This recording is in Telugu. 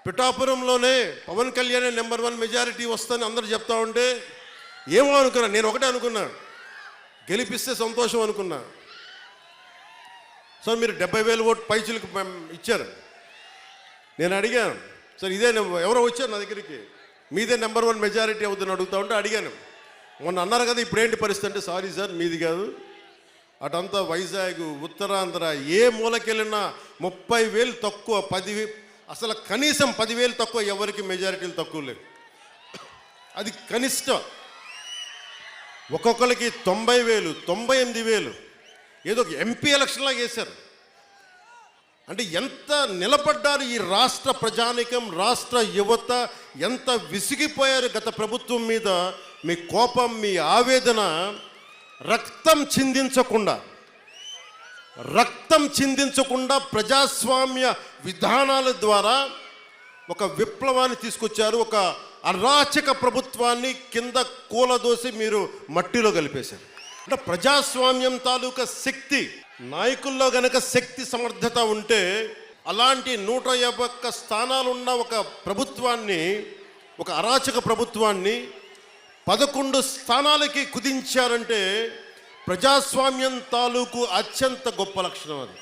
పిఠాపురంలోనే పవన్ కళ్యాణ్ నెంబర్ 1 మెజారిటీ వస్తుందని అందరూ చెప్తా ఉంటే ఏమో అనుకున్నా. నేను ఒకటే అనుకున్నా, గెలిపిస్తే సంతోషం అనుకున్నా. సో మీరు 70,000 ఓటు పైచులకు ఇచ్చారు. నేను అడిగాను, సార్ ఇదే ఎవరో వచ్చారు నా దగ్గరికి, మీదే నెంబర్ 1 మెజారిటీ అవుతుందని అడుగుతా ఉంటే అడిగాను. మొన్న అన్నారు కదా ఇప్పుడేంటి పరిస్థితి అంటే, సారీ సార్ మీది కాదు, అటంతా వైజాగ్ ఉత్తరాంధ్ర ఏ మూలకెళ్ళినా 30,000 తక్కువ, 10,000 అసలు కనీసం 10,000 తక్కువ, ఎవరికి మెజారిటీలు తక్కువ లేవు. అది కనిష్టం. ఒక్కొక్కరికి 90,000 98,000 ఏదో ఒక ఎంపీ ఎలక్షన్లా చేశారు. అంటే ఎంత నిలబడ్డారు ఈ రాష్ట్ర ప్రజానికం, రాష్ట్ర యువత ఎంత విసిగిపోయారు గత ప్రభుత్వం మీద. మీ కోపం, మీ ఆవేదన రక్తం చిందించకుండా ప్రజాస్వామ్య విధానాల ద్వారా ఒక విప్లవాన్ని తీసుకొచ్చారు. ఒక అరాచక ప్రభుత్వాన్ని కింద కూలదోసి మీరు మట్టిలో కలిపేశారు. అంటే ప్రజాస్వామ్యం తాలూకా శక్తి, నాయకుల్లో గనక శక్తి సమర్థత ఉంటే అలాంటి 151 స్థానాలున్న ఒక ప్రభుత్వాన్ని, ఒక అరాచక ప్రభుత్వాన్ని 11 స్థానాలకి కుదించారంటే ప్రజాస్వామ్యం తాలూకు అత్యంత గొప్ప లక్షణం అది.